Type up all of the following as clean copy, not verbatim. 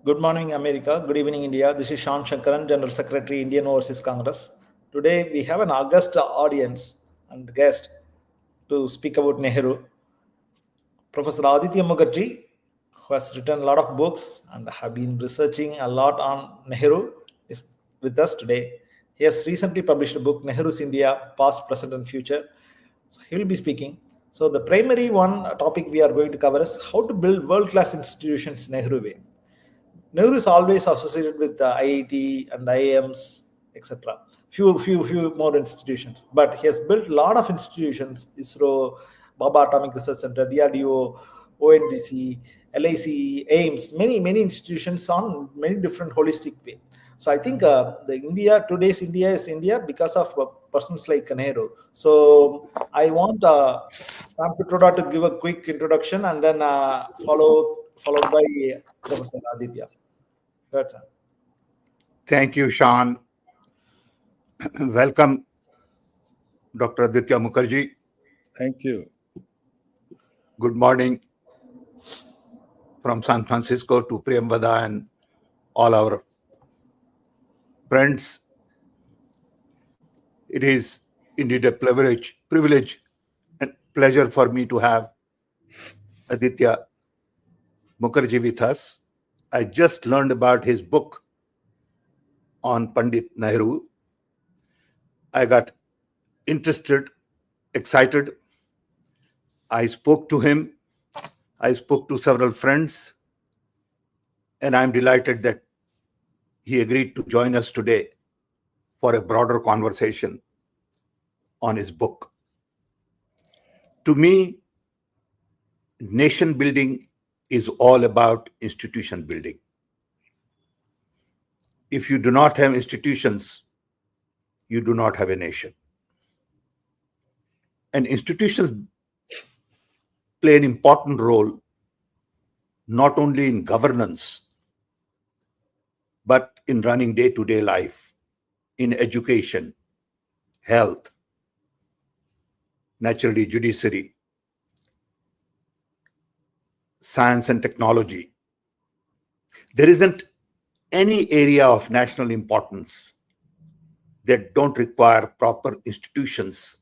Good morning, America. Good evening, India. This is Sean Shankaran, General Secretary, Indian Overseas Congress. Today, we have an august audience and guest to speak about Nehru. Professor Aditya Mukherjee, who has written a lot of books and have been researching a lot on Nehru, is with us today. He has recently published a book, Nehru's India, Past, Present, and Future. So he will be speaking. So the primary one topic we are going to cover is how to build world-class institutions Nehru way. Nehru is always associated with the IIT and IIMs, etc. Few more institutions, but he has built a lot of institutions: ISRO, Baba Atomic Research Center, DRDO, ONGC, LIC, AIMS, many institutions on many different holistic way. So I think today's India is India because of persons like Nehru. So I want Sam Pitroda to give a quick introduction and then followed by Professor Aditya. Good, sir. Thank you, Sean. Welcome, Dr. Aditya Mukherjee. Thank you. Good morning from San Francisco to Priyamvada and all our friends. It is indeed a privilege and pleasure for me to have Aditya Mukherjee with us. I just learned about his book on Pandit Nehru. I got interested, excited. I spoke to him. I spoke to several friends, and I'm delighted that he agreed to join us today for a broader conversation on his book. To me, nation building is all about institution building. If you do not have institutions, you do not have a nation. And institutions play an important role not only in governance, but in running day-to-day life, in education, health, naturally judiciary, science and technology. There isn't any area of national importance that don't require proper institutions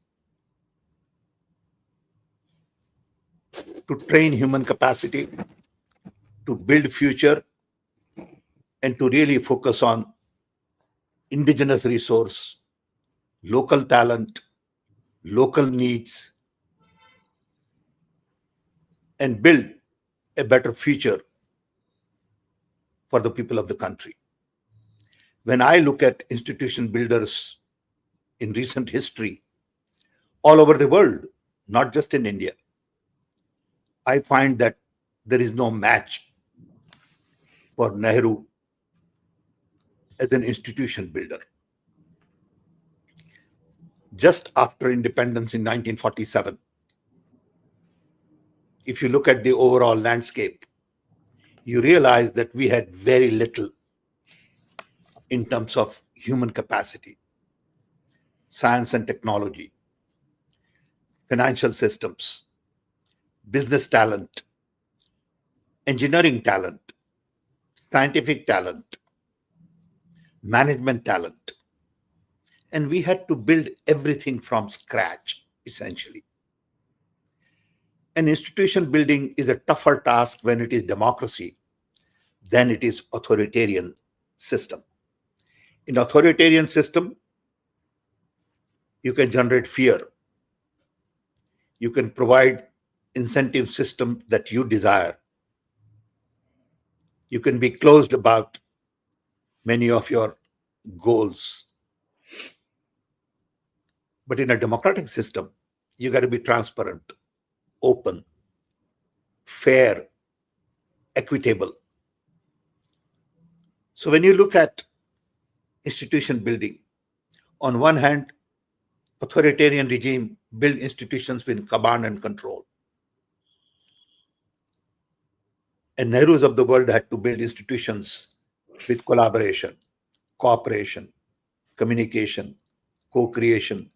to train human capacity, to build future, and to really focus on indigenous resource, local talent, local needs, and build a better future for the people of the country. When I look at institution builders in recent history, all over the world, not just in India, I find that there is no match for Nehru as an institution builder. Just after independence in 1947, if you look at the overall landscape, you realize that we had very little in terms of human capacity, science and technology, financial systems, business talent, engineering talent, scientific talent, management talent. And we had to build everything from scratch, essentially. And institution building is a tougher task when it is democracy than it is authoritarian system. In authoritarian system, you can generate fear. You can provide incentive system that you desire. You can be closed about many of your goals. But in a democratic system, you got to be transparent, open, fair, equitable. So when you look at institution building, on one hand, authoritarian regime build institutions with command and control. And Nehrus of the world had to build institutions with collaboration, cooperation, communication, co-creation,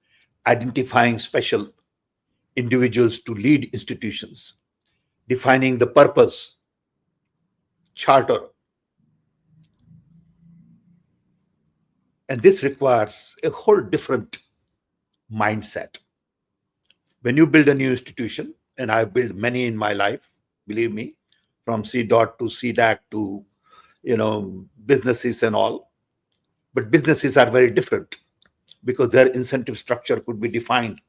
identifying special individuals to lead institutions, defining the purpose, charter, And this requires a whole different mindset. When you build a new institution, and I've built many in my life, believe me, from C dot to CDAC to businesses and all. But businesses are very different because their incentive structure could be defined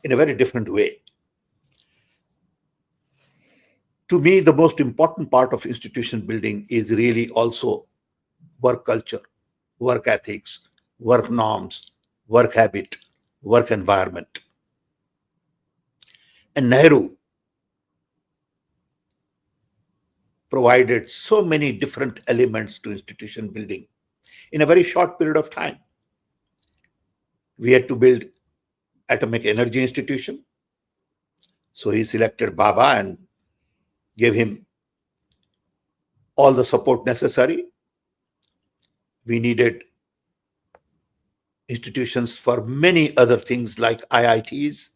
in a very different way. To me, the most important part of institution building is really also work culture, work ethics, work norms, work habit, work environment. And Nehru provided so many different elements to institution building in a very short period of time. We had to build atomic energy institution. So he selected Baba and gave him all the support necessary. We needed institutions for many other things like IITs,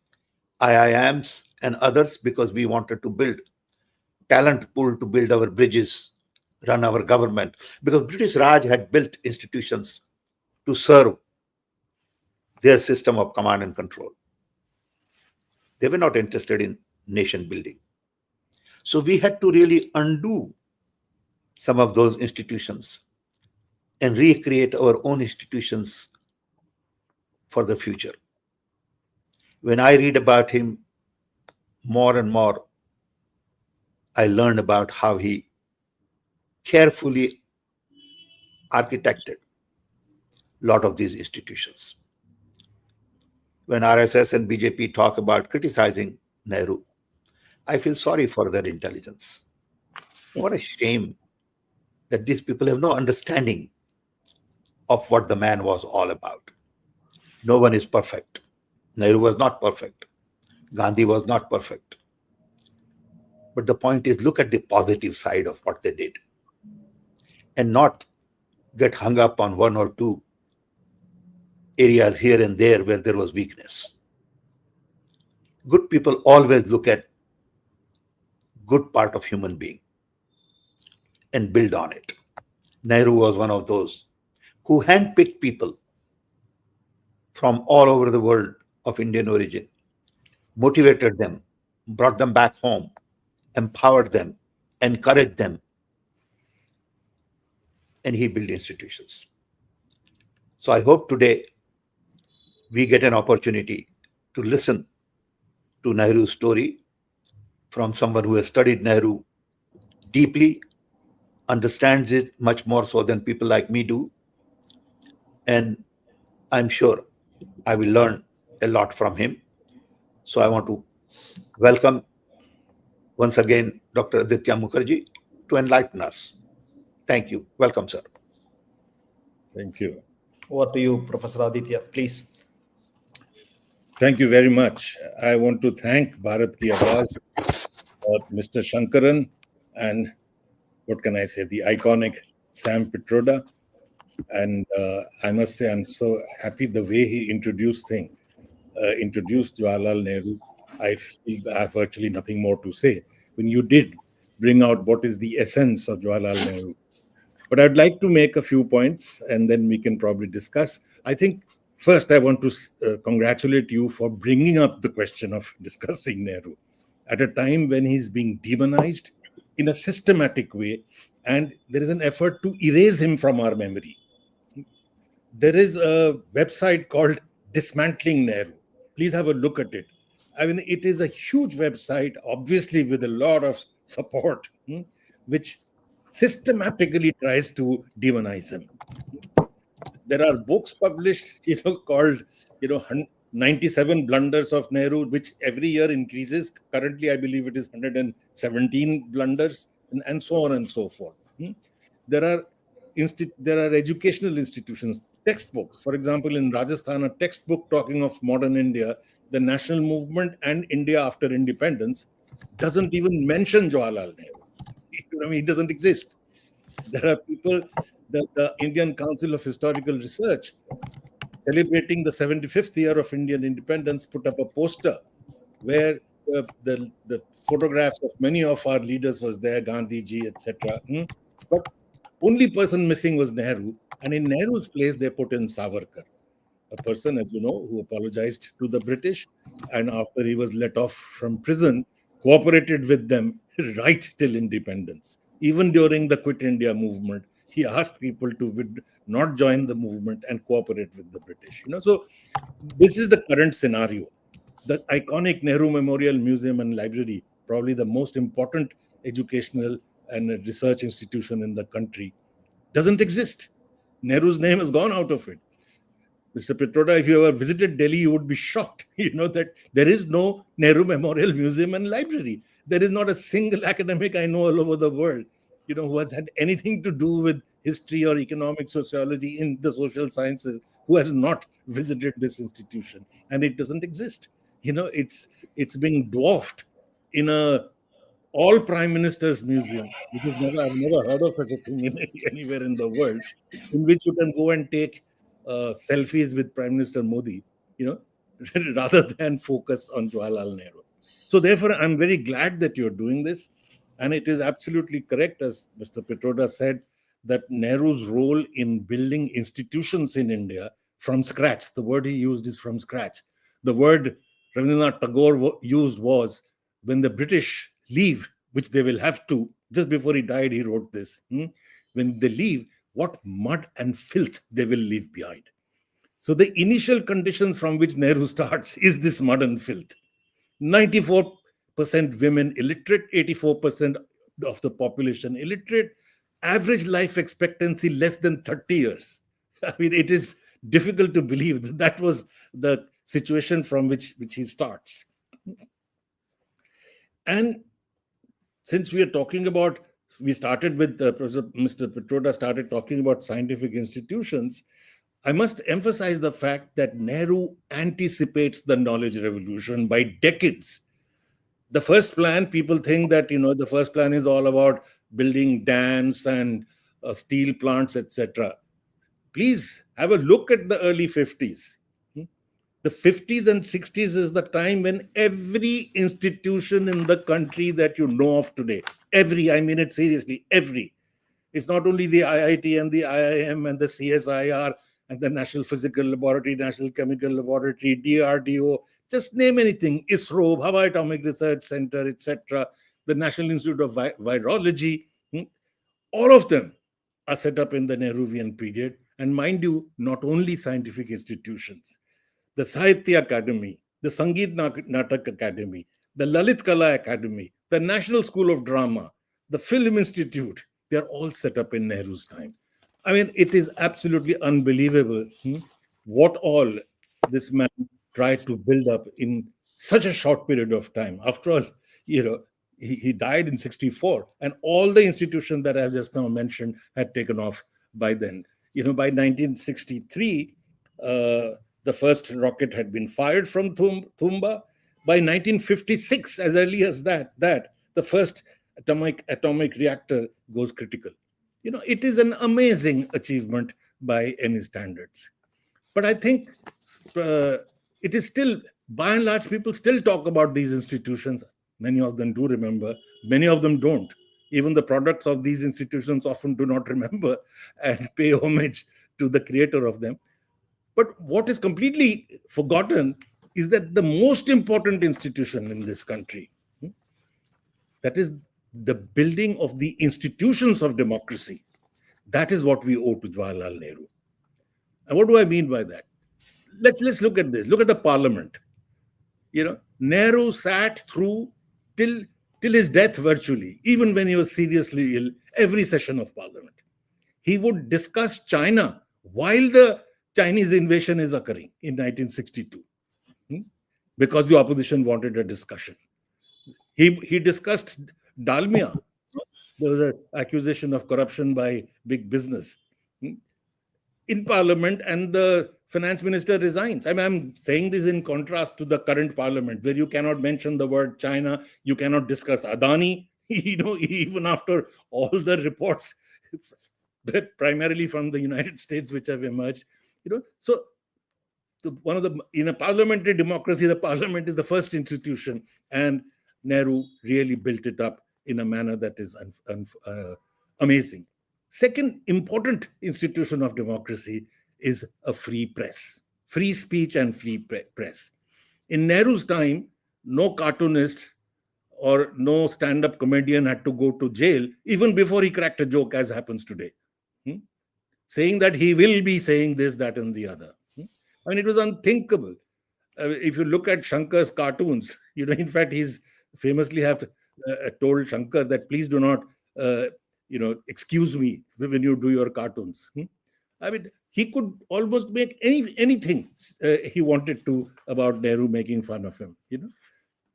IIMs, and others because we wanted to build talent pool to build our bridges, run our government. Because British Raj had built institutions to serve their system of command and control. They were not interested in nation building. So we had to really undo some of those institutions and recreate our own institutions for the future. When I read about him more and more, I learned about how he carefully architected a lot of these institutions. When RSS and BJP talk about criticizing Nehru, I feel sorry for their intelligence. What a shame that these people have no understanding of what the man was all about. No one is perfect. Nehru was not perfect. Gandhi was not perfect. But the point is, look at the positive side of what they did and not get hung up on one or two areas here and there where there was weakness. Good people always look at good part of human being and build on it. Nehru was one of those who handpicked people from all over the world of Indian origin, motivated them, brought them back home, empowered them, encouraged them, and he built institutions. So I hope today we get an opportunity to listen to Nehru's story from someone who has studied Nehru deeply, understands it much more so than people like me do. And I'm sure I will learn a lot from him. So I want to welcome once again Dr. Aditya Mukherjee to enlighten us. Thank you. Welcome, sir. Thank you. Over to you, Professor Aditya, please. Thank you very much. I want to thank Bharat Ki Awaaz, Mr. Shankaran, and what can I say, the iconic Sam Pitroda. And I must say, I'm so happy the way he introduced Jawaharlal Nehru. I feel I have virtually nothing more to say. When you did bring out what is the essence of Jawaharlal Nehru. But I'd like to make a few points and then we can probably discuss. I think first I want to congratulate you for bringing up the question of discussing Nehru at a time when he's being demonized in a systematic way, and there is an effort to erase him from our memory. There is a website called Dismantling Nehru. Please have a look at it. I mean, it is a huge website, obviously with a lot of support, which systematically tries to demonize him. There are books published, called, 97 blunders of Nehru, which every year increases. Currently, I believe it is 117 blunders, and so on and so forth. There are educational institutions, textbooks. For example, in Rajasthan, a textbook talking of modern India, the national movement and India after independence, doesn't even mention Jawaharlal Nehru. I mean, he doesn't exist. There are people, the Indian Council of Historical Research, celebrating the 75th year of Indian independence, put up a poster where the photographs of many of our leaders was there, Gandhi ji, etc. But Only person missing was Nehru, and in Nehru's place they put in Savarkar, a person, as you know, who apologized to the British, and after he was let off from prison, cooperated with them right till independence. Even during the Quit India movement, he asked people to not join the movement and cooperate with the British. So this is the current scenario. The iconic Nehru Memorial Museum and Library, probably the most important educational and research institution in the country, doesn't exist. Nehru's name has gone out of it. Mr. Petroda, if you ever visited Delhi, you would be shocked, that there is no Nehru Memorial Museum and Library. There is not a single academic I know all over the world, who has had anything to do with history or economic sociology in the social sciences who has not visited this institution. And it doesn't exist. It's being dwarfed in a all prime ministers museum, which is I've never heard of such a thing anywhere in the world, in which you can go and take selfies with Prime Minister Modi, rather than focus on Jawaharlal Nehru. So therefore, I'm very glad that you're doing this, and it is absolutely correct, as Mr. Petroda said, that Nehru's role in building institutions in India from scratch. The word he used is from scratch. The word Rabindranath Tagore used was, when the British leave, which they will have to, just before he died, he wrote this. When they leave, what mud and filth they will leave behind. So the initial conditions from which Nehru starts is this mud and filth. 94% women illiterate, 84% of the population illiterate, average life expectancy less than 30 years. I mean, it is difficult to believe that was the situation from which he starts. And since we are talking about, we started with Mr. Petroda started talking about scientific institutions, I must emphasize the fact that Nehru anticipates the knowledge revolution by decades. The first plan, people think that, the first plan is all about building dams and steel plants, etc. Please have a look at the early 50s. The 50s and 60s is the time when every institution in the country that you know of today, I mean it seriously, it's not only the IIT and the IIM and the CSIR and the National Physical Laboratory, National Chemical Laboratory, DRDO, just name anything, ISRO, Bhabha Atomic Research Center, etc., the National Institute of Virology, all of them are set up in the Nehruvian period. And mind you, not only scientific institutions, the Sahitya Academy, the Sangeet Natak Academy, the Lalit Kala Academy, the National School of Drama, the Film Institute, they're all set up in Nehru's time. I mean, it is absolutely unbelievable what all this man tried to build up in such a short period of time. After all, he died in 64, and all the institutions that I've just now mentioned had taken off by then. By 1963, the first rocket had been fired from Thumba. By 1956, as early as that the first atomic reactor goes critical. It is an amazing achievement by any standards. But I think it is still, by and large, people still talk about these institutions. Many of them do remember, many of them don't. Even the products of these institutions often do not remember and pay homage to the creator of them. But what is completely forgotten is that the most important institution in this country, that is the building of the institutions of democracy, that is what we owe to Jawaharlal Nehru. And what do I mean by that? Let's look at this. Look at the parliament. Nehru sat through till his death virtually, even when he was seriously ill, every session of parliament. He would discuss China while the Chinese invasion is occurring in 1962, because the opposition wanted a discussion. He discussed Dalmia. There was an accusation of corruption by big business in parliament, and the finance minister resigns. I mean, I'm saying this in contrast to the current parliament, where you cannot mention the word China, you cannot discuss Adani, even after all the reports, primarily from the United States, which have emerged. So in a parliamentary democracy, the parliament is the first institution, and Nehru really built it up in a manner that is amazing. Second important institution of democracy is a free press, free speech and free press. In Nehru's time, no cartoonist or no stand-up comedian had to go to jail even before he cracked a joke, as happens today, saying that he will be saying this, that, and the other. I mean, it was unthinkable. If you look at Shankar's cartoons, in fact, he's famously have told Shankar that please do not, excuse me when you do your cartoons. I mean, he could almost make anything he wanted to about Nehru, making fun of him.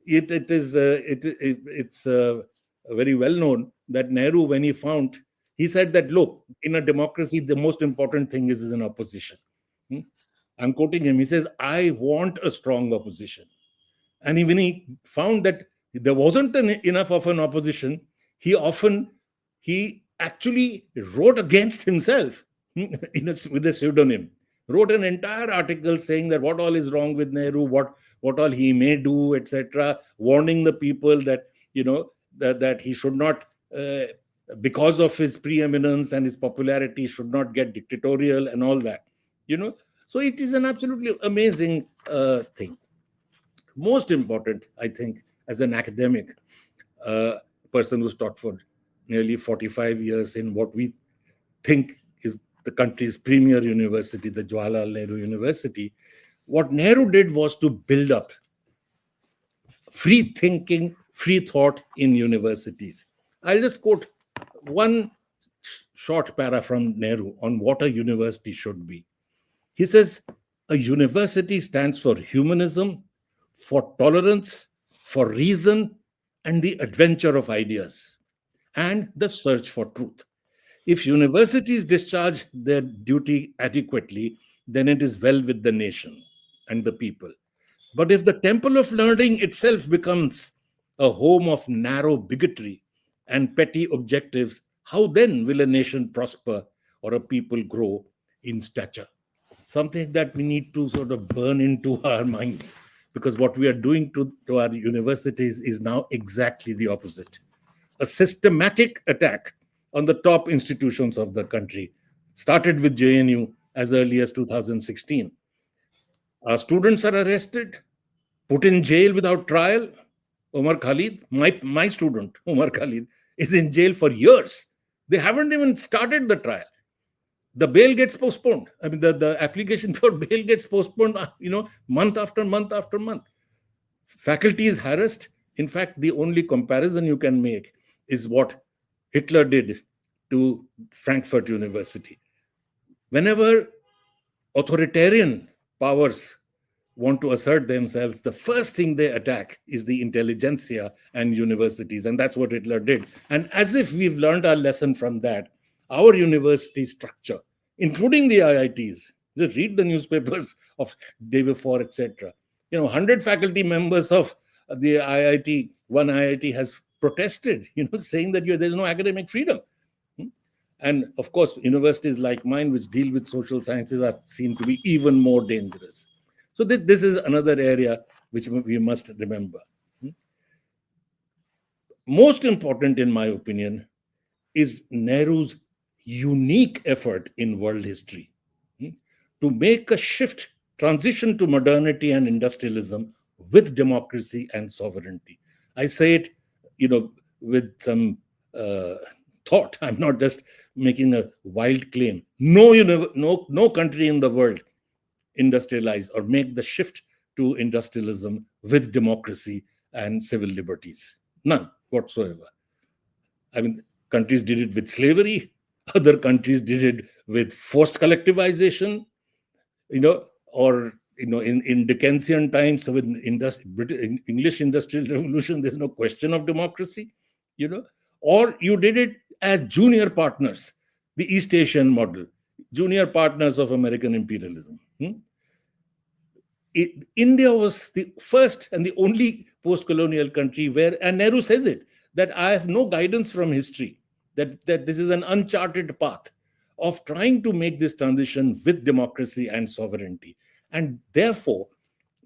It's very well known that Nehru, when he said that, look, in a democracy, the most important thing is an opposition. I'm quoting him. He says, I want a strong opposition. And when he found that there wasn't enough of an opposition, he actually wrote against himself with a pseudonym. Wrote an entire article saying that what all is wrong with Nehru, what all he may do, etc., warning the people that that he should not, because of his preeminence and his popularity, should not get dictatorial and all that. So it is an absolutely amazing thing. Most important, I think, as an academic, person who's taught for nearly 45 years in what we think is the country's premier university, the Jawaharlal Nehru University, what Nehru did was to build up free thinking, free thought in universities. I'll just quote one short para from Nehru on what a university should be. He says, a university stands for humanism, for tolerance, for reason, and the adventure of ideas, and the search for truth. If universities discharge their duty adequately, then it is well with the nation and the people. But if the temple of learning itself becomes a home of narrow bigotry and petty objectives, how then will a nation prosper or a people grow in stature? Something that we need to sort of burn into our minds, because what we are doing to our universities is now exactly the opposite. A systematic attack on the top institutions of the country started with JNU as early as 2016. Our students are arrested, put in jail without trial. Omar Khalid, my student, Omar Khalid, is in jail for years. They haven't even started the trial. The bail gets postponed. I mean, the application for bail gets postponed, month after month after month. Faculty is harassed. In fact, the only comparison you can make is what Hitler did to Frankfurt University. Whenever authoritarian powers want to assert themselves, the first thing they attack is the intelligentsia and universities. And that's what Hitler did. And as if we've learned our lesson from that, our university structure, including the IITs, just read the newspapers of day before, etc. 100 faculty members of the IIT, one IIT has protested, saying that there's no academic freedom. And of course, universities like mine, which deal with social sciences, are seen to be even more dangerous. So this is another area which we must remember. Most important, in my opinion, is Nehru's unique effort in world history to make a transition to modernity and industrialism with democracy and sovereignty. I say it, with some thought. I'm not just making a wild claim. No country in the world industrialize or make the shift to industrialism with democracy and civil liberties. None whatsoever. I mean, countries did it with slavery. Other countries did it with forced collectivization, or in Dickensian times with English Industrial Revolution, there's no question of democracy, or you did it as junior partners, the East Asian model, junior partners of American imperialism. India was the first and the only post-colonial country where, and Nehru says it, that I have no guidance from history, that this is an uncharted path of trying to make this transition with democracy and sovereignty. And therefore,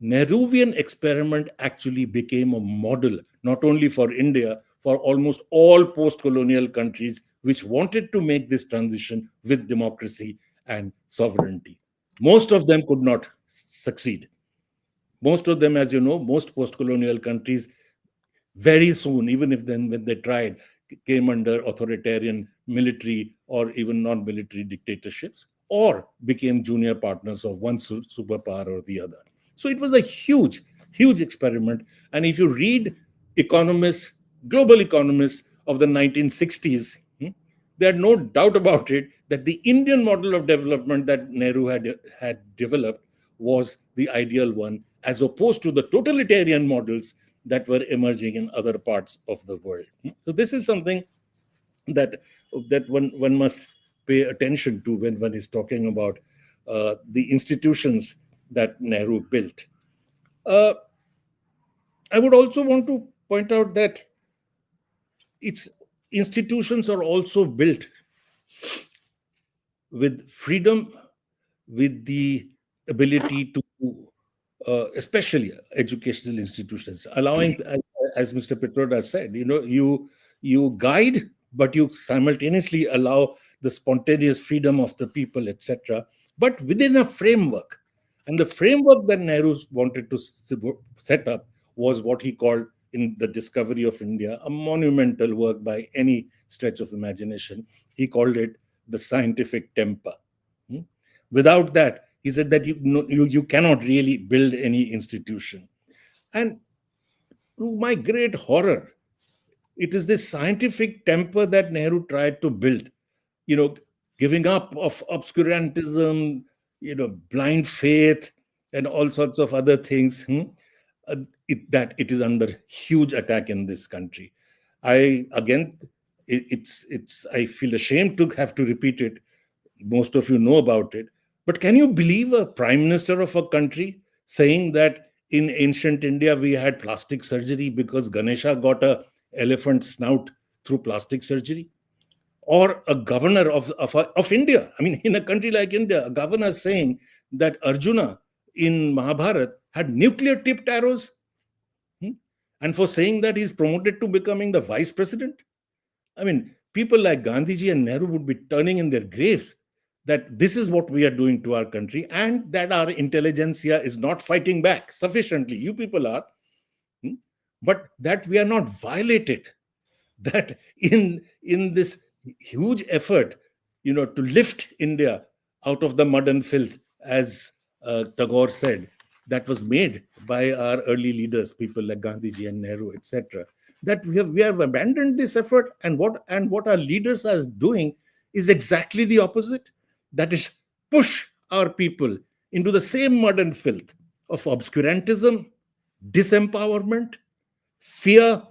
Nehruvian experiment actually became a model, not only for India, for almost all post-colonial countries which wanted to make this transition with democracy and sovereignty. Most of them could not succeed. Most of them, as you know, most post-colonial countries very soon, even if then when they tried, came under authoritarian military or even non-military dictatorships, or became junior partners of one superpower or the other. So it was a huge, huge experiment. And if you read economists, global economists of the 1960s, there are no doubt about it that the Indian model of development that Nehru had developed was the ideal one, as opposed to the totalitarian models that were emerging in other parts of the world. So this is something that one must pay attention to when one is talking about the institutions that Nehru built. I would also want to point out that its institutions are also built with freedom, with the ability to, especially educational institutions, allowing, as Mr. Petroda said, you guide, but you simultaneously allow the spontaneous freedom of the people, etc., but within a framework. And the framework that Nehru wanted to set up was what he called, in the discovery of India, a monumental work by any stretch of imagination. He called it the scientific temper. Without that, he said that you cannot really build any institution. And to my great horror, it is this scientific temper that Nehru tried to build, giving up of obscurantism, blind faith, and all sorts of other things. That it is under huge attack in this country. I feel ashamed to have to repeat it. Most of you know about it. But can you believe a prime minister of a country saying that in ancient India we had plastic surgery because Ganesha got a elephant snout through plastic surgery? Or a governor of India, I mean, in a country like India, a governor saying that Arjuna in Mahabharata had nuclear tipped arrows, and for saying that he's promoted to becoming the vice president. I mean, people like Gandhiji and Nehru would be turning in their graves that this is what we are doing to our country, and that our intelligentsia is not fighting back sufficiently. You people are, but that we are not violated. That in this huge effort, to lift India out of the mud and filth, as Tagore said, that was made by our early leaders, people like Gandhiji and Nehru, etc. That we have abandoned this effort, and what our leaders are doing is exactly the opposite. That is, push our people into the same mud and filth of obscurantism, disempowerment, fear,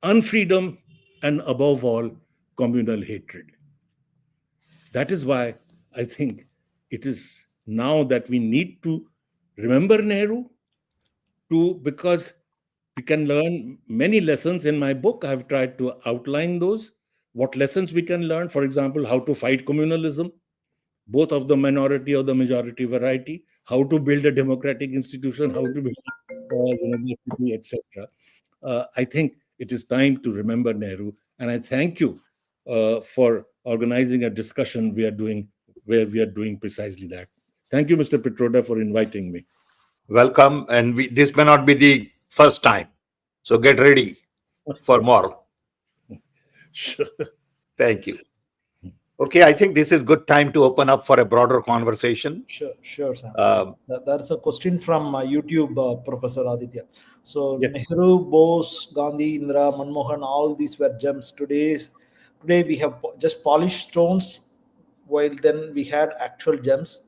unfreedom, and above all, communal hatred. That is why I think it is now that we need to remember Nehru, because we can learn many lessons. In my book, I've tried to outline those, what lessons we can learn. For example, how to fight communalism, both of the minority or the majority variety, how to build a democratic institution, how to build a university, etc. I think it is time to remember Nehru, and I thank you for organizing a discussion where we are doing precisely that. Thank you, Mr. Petroda, for inviting me. Welcome, and this may not be the first time, so get ready for more. Sure. Thank you. Okay, I think this is good time to open up for a broader conversation. Sure, Sam. There's a question from YouTube, Professor Aditya. So Yes. Nehru, Bose, Gandhi, Indira, Manmohan, all these were gems. Today we have just polished stones, while then we had actual gems.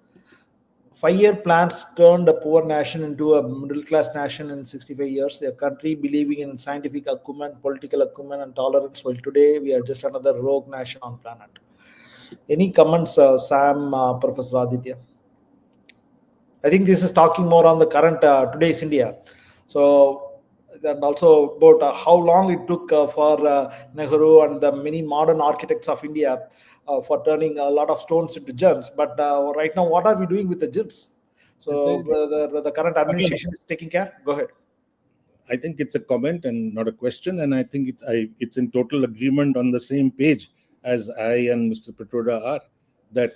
5-year plans turned a poor nation into a middle-class nation in 65 years. A country believing in scientific acumen, political acumen, and tolerance, while today we are just another rogue nation on planet. Any comments, Sam, Professor Aditya? I think this is talking more on the current today's India. So, and also about how long it took for Nehru and the many modern architects of India for turning a lot of stones into gems. But right now, what are we doing with the gems? So the current administration is taking care. Go ahead. I think it's a comment and not a question, and I think it's in total agreement on the same page as I and Mr. Petroda are, that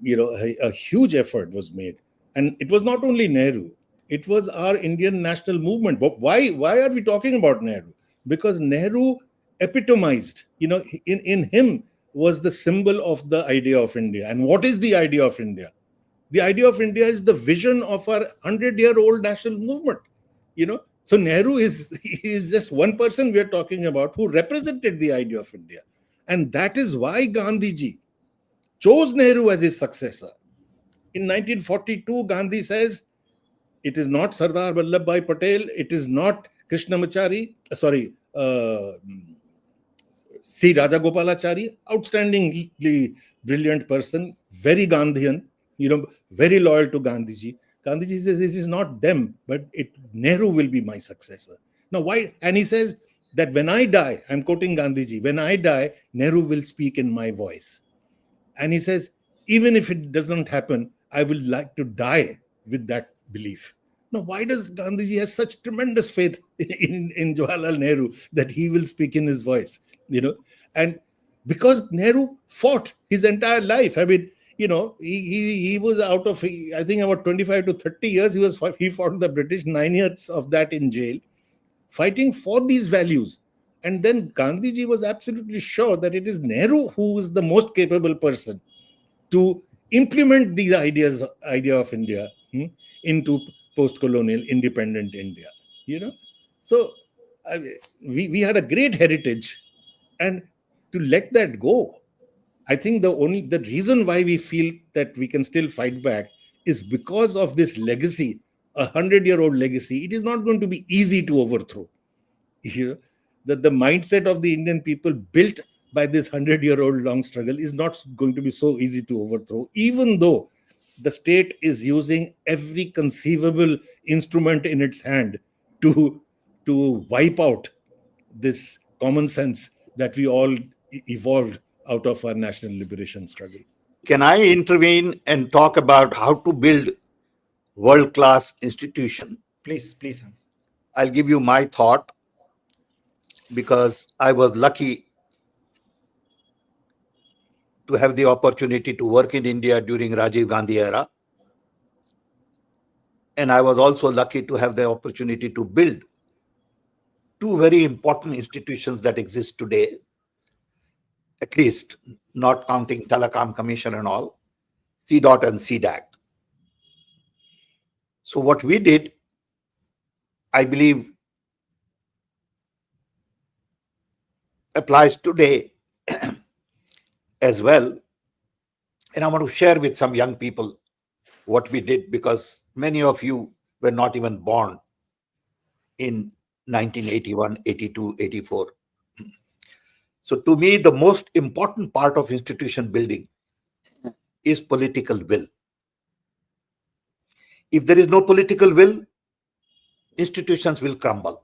a huge effort was made, and it was not only Nehru; it was our Indian national movement. But why are we talking about Nehru? Because Nehru epitomized, in him was the symbol of the idea of India. And what is the idea of India? The idea of India is the vision of our 100-year-old national movement. So Nehru is just one person we are talking about who represented the idea of India, and that is why Gandhiji chose Nehru as his successor. In 1942, Gandhi says, it is not Sardar Vallabhbhai Patel, it is not Krishnamachari, C. Rajagopalachari, outstandingly brilliant person, very Gandhian, very loyal to Gandhiji. Gandhiji says, this is not them, but Nehru will be my successor. Now, why? And he says that when I die, I'm quoting Gandhiji, when I die, Nehru will speak in my voice. And he says, even if it doesn't happen, I will like to die with that belief. Now, why does Gandhiji have such tremendous faith in Jawaharlal Nehru that he will speak in his voice? And because Nehru fought his entire life. I mean, he was out of, I think, about 25 to 30 years. He fought the British, 9 years of that in jail, fighting for these values. And then Gandhiji was absolutely sure that it is Nehru who is the most capable person to implement these idea of India into post-colonial independent India. So we had a great heritage, and to let that go, I think the reason why we feel that we can still fight back is because of this legacy, 100-year-old legacy. It is not going to be easy to overthrow. That the mindset of the Indian people built by this 100-year-old long struggle is not going to be so easy to overthrow, even though the state is using every conceivable instrument in its hand to wipe out this common sense that we all evolved out of our national liberation struggle. Can I intervene and talk about how to build world-class institution? Please. I'll give you my thought, because I was lucky to have the opportunity to work in India during Rajiv Gandhi era. And I was also lucky to have the opportunity to build two very important institutions that exist today, at least not counting Telecom Commission and all, CDOT and CDAC. So what we did, I believe, applies today as well. And I want to share with some young people what we did, because many of you were not even born in 1981, 82, 84. So to me, the most important part of institution building is political will. If there is no political will, institutions will crumble,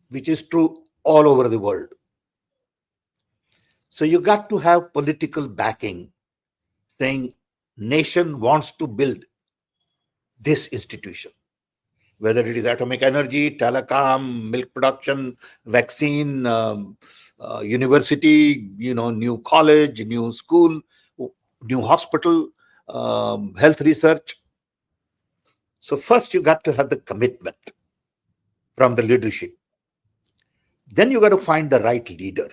which is true all over the world. So you got to have political backing, saying nation wants to build this institution, whether it is atomic energy, telecom, milk production, vaccine, university, new college, new school, new hospital, health research. So first you got to have the commitment from the leadership. Then you got to find the right leader.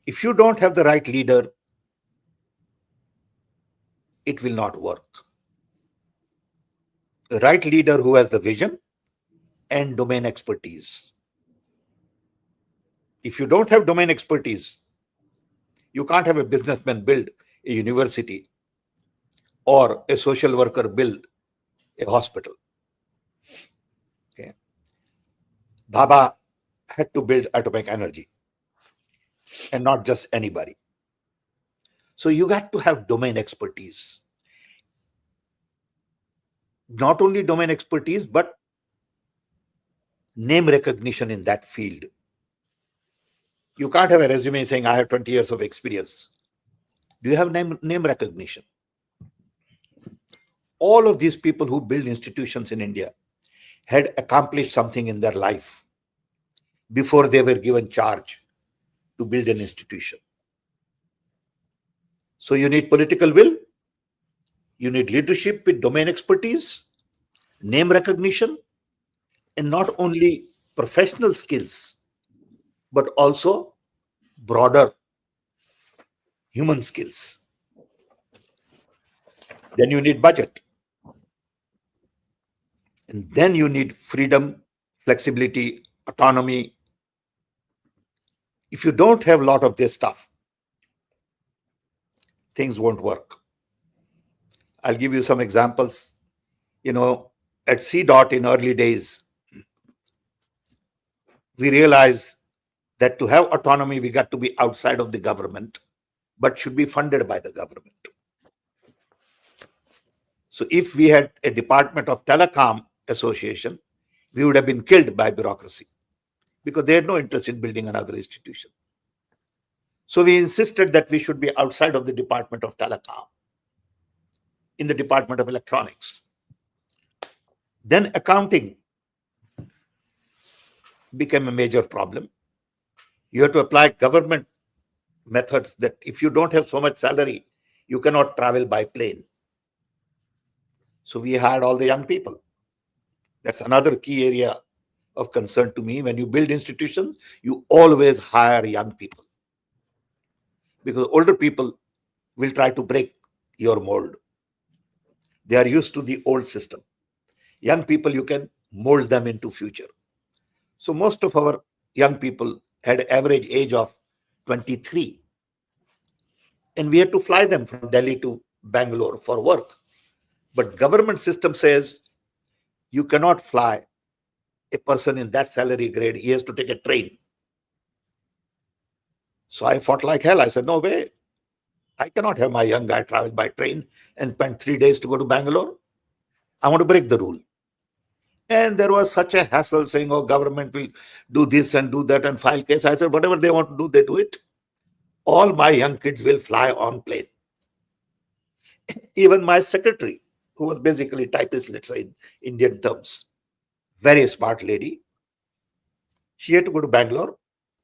If you don't have the right leader, it will not work. The right leader who has the vision and domain expertise. If you don't have domain expertise, you can't have a businessman build a university or a social worker build a hospital. Okay. Baba had to build atomic energy, and not just anybody. So you got to have domain expertise. Not only domain expertise, but name recognition in that field. You can't have a resume saying, I have 20 years of experience. Do you have name recognition? All of these people who build institutions in India had accomplished something in their life before they were given charge to build an institution. So you need political will, you need leadership with domain expertise, name recognition, and not only professional skills, but also broader human skills. Then you need budget. And then you need freedom, flexibility, autonomy. If you don't have a lot of this stuff, things won't work. I'll give you some examples. At CDOT in early days, we realized that to have autonomy, we got to be outside of the government, but should be funded by the government. So if we had a Department of Telecom Association, we would have been killed by bureaucracy because they had no interest in building another institution. So we insisted that we should be outside of the Department of Telecom, in the Department of Electronics. Then accounting became a major problem. You have to apply government methods that if you don't have so much salary, you cannot travel by plane. So we hired all the young people. That's another key area of concern to me. When you build institutions, you always hire young people, because older people will try to break your mold. They are used to the old system. Young people, you can mold them into future. So most of our young people had average age of 23. And we had to fly them from Delhi to Bangalore for work. But government system says you cannot fly a person in that salary grade. He has to take a train. So I fought like hell. I said, no way. I cannot have my young guy travel by train and spend 3 days to go to Bangalore. I want to break the rule. And there was such a hassle saying, oh, government will do this and do that and file case. I said, whatever they want to do, they do it. All my young kids will fly on plane. Even my secretary, who was basically typist, let's say in Indian terms, very smart lady, she had to go to Bangalore.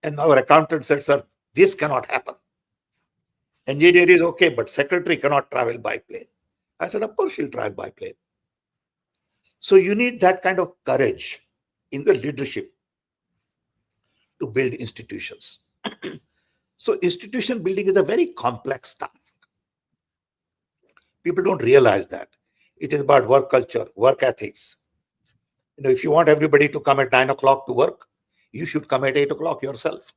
And our accountant said, sir, this cannot happen. Engineer is okay, but secretary cannot travel by plane. I said, of course she'll travel by plane. So you need that kind of courage in the leadership to build institutions. So institution building is a very complex task. People don't realize that. It is about work culture, work ethics. If you want everybody to come at 9 o'clock to work, you should come at 8 o'clock yourself.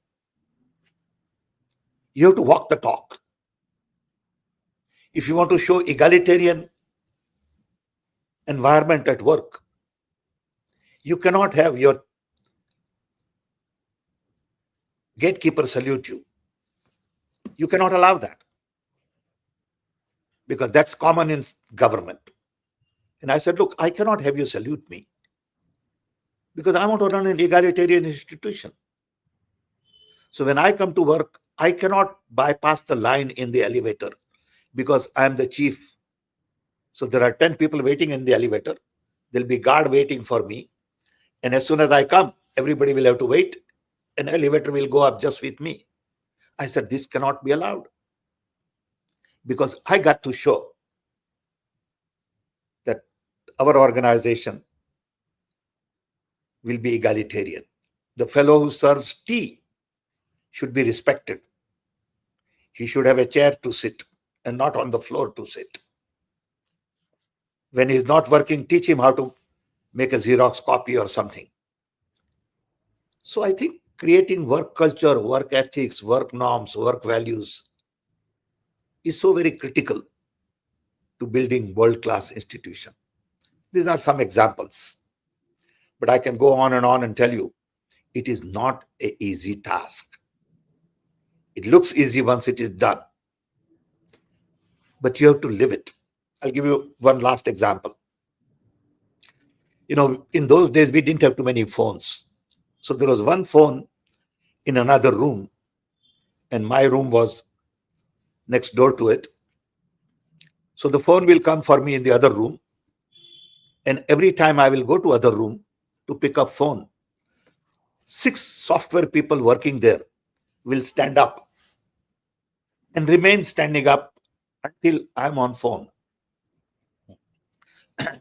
You have to walk the talk. If you want to show egalitarian environment at work, you cannot have your gatekeeper salute you. You cannot allow that, because that's common in government. And I said, look, I cannot have you salute me because I want to run an egalitarian institution. So when I come to work, I cannot bypass the line in the elevator because I am the chief. So there are 10 people waiting in the elevator. There'll be guard waiting for me. And as soon as I come, everybody will have to wait. An elevator will go up just with me. I said, this cannot be allowed, because I got to show that our organization will be egalitarian. The fellow who serves tea should be respected. He should have a chair to sit and not on the floor to sit. When he's not working, teach him how to make a Xerox copy or something. So I think creating work culture, work ethics, work norms, work values is so very critical to building world-class institution. These are some examples, but I can go on and tell you, it is not an easy task. It looks easy once it is done, but you have to live it. I'll give you one last example. In those days, we didn't have too many phones. So there was one phone in another room, and my room was next door to it. So the phone will come for me in the other room, and every time I will go to other room to pick up phone, 6 software people working there will stand up and remain standing up until I'm on phone.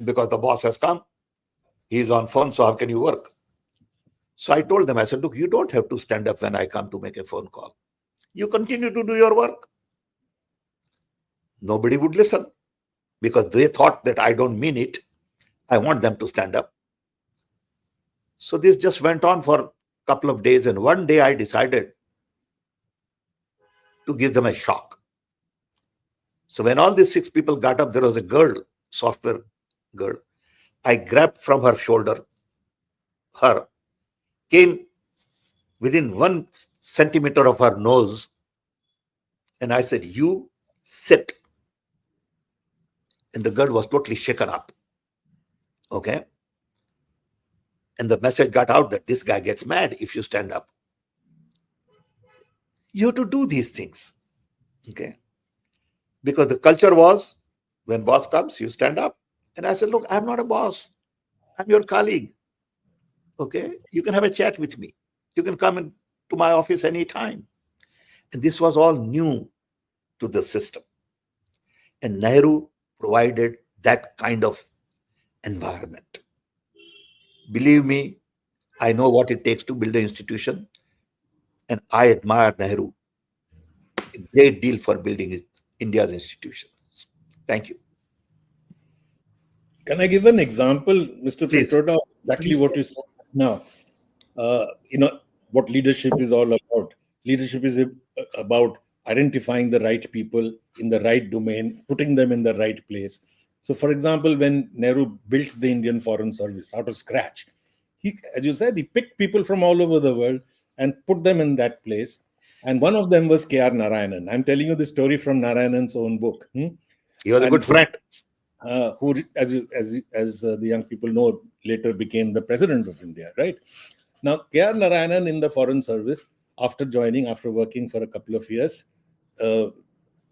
Because the boss has come, he's on phone, so how can you work? So I told them, I said, look, you don't have to stand up when I come to make a phone call. You continue to do your work. Nobody would listen because they thought that I don't mean it. I want them to stand up. So this just went on for a couple of days. And one day I decided to give them a shock. So when all these 6 people got up, there was a girl, software girl. I grabbed from her shoulder, her, came within 1 centimeter of her nose, and I said, you sit. And the girl was totally shaken up. Okay. And the message got out that this guy gets mad if you stand up. You have to do these things. Okay. Because the culture was, when boss comes, you stand up. And I said, look, I'm not a boss. I'm your colleague. Okay. You can have a chat with me. You can come into my office anytime. And this was all new to the system. And Nehru provided that kind of environment. Believe me, I know what it takes to build an institution. And I admire Nehru a great deal for building India's institutions. Thank you. Can I give an example, Mr. Please. Petroda, of exactly what you said now? What leadership is all about. Leadership is about identifying the right people in the right domain, putting them in the right place. So, for example, when Nehru built the Indian Foreign Service out of scratch, he, as you said, he picked people from all over the world and put them in that place. And one of them was K.R. Narayanan. I'm telling you the story from Narayanan's own book. He was a good friend. Who, as the young people know, later became the president of India, right? Now, K.R. Narayanan in the Foreign Service, after working for a couple of years,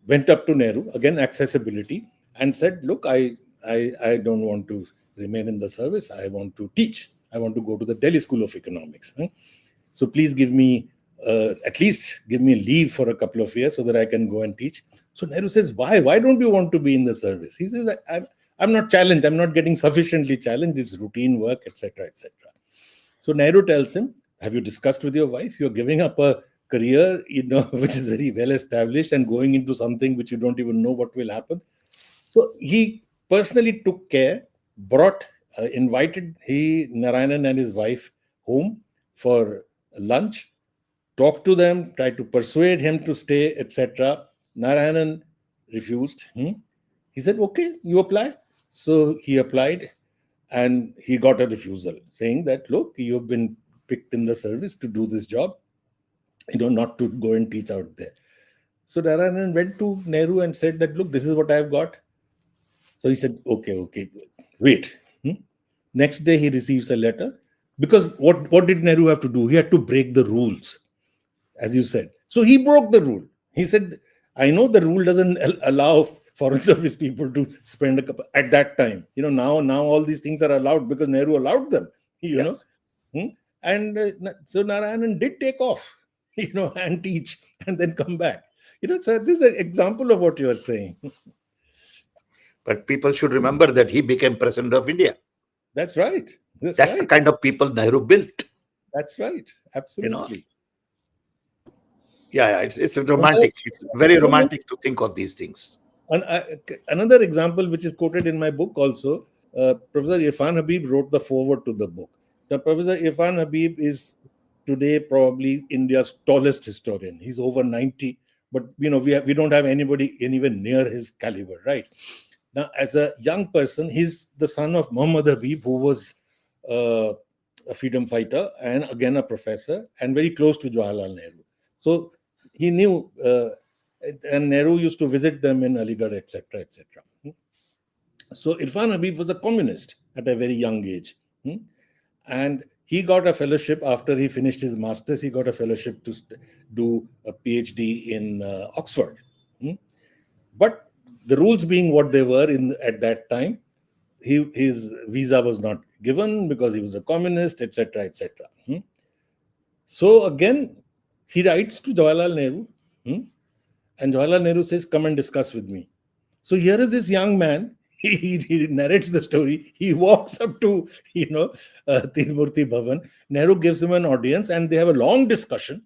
went up to Nehru, again, accessibility, and said, look, I don't want to remain in the service. I want to teach. I want to go to the Delhi School of Economics. So please give me, at least give me leave for a couple of years so that I can go and teach. So Nehru says, why? Why don't you want to be in the service? He says, I'm not challenged. I'm not getting sufficiently challenged. It's routine work, etc., etc. So Nehru tells him, have you discussed with your wife? You're giving up a career, which is very well established and going into something which you don't even know what will happen. So he personally took care, invited Narayanan and his wife home for lunch, talked to them, tried to persuade him to stay, etc. Narayanan refused. He said, okay, you apply. So he applied and he got a refusal saying that, look, you've been picked in the service to do this job, not to go and teach out there. So Narayanan went to Nehru and said that, look, this is what I've got. So he said, okay, wait. Next day he receives a letter, because what did Nehru have to do? He had to break the rules, as you said. So he broke the rule. He said, I know the rule doesn't allow foreign service people to spend at that time. Now all these things are allowed because Nehru allowed them, know. And so Narayanan did take off, and teach and then come back. So this is an example of what you are saying. But people should remember that he became president of India. That's right. That's right. The kind of people Nehru built. That's right. Absolutely. Yeah, it's romantic. It's very romantic to think of these things. And another example, which is quoted in my book also, Professor Irfan Habib wrote the foreword to the book. Now, Professor Irfan Habib is today probably India's tallest historian. He's over 90, but we don't have anybody anywhere near his caliber, right? Now, as a young person, he's the son of Muhammad Habib, who was a freedom fighter and again a professor and very close to Jawaharlal Nehru. So he knew, and Nehru used to visit them in Aligarh, etc., etc. So Irfan Habib was a communist at a very young age. And he got a fellowship after he finished his master's. He got a fellowship to do a PhD in Oxford. But the rules being what they were at that time, his visa was not given because he was a communist, etc., etc. So again, he writes to Jawaharlal Nehru, and Jawaharlal Nehru says, "Come and discuss with me." So here is this young man. He narrates the story. He walks up to Tirmurti Bhavan. Nehru gives him an audience, and they have a long discussion.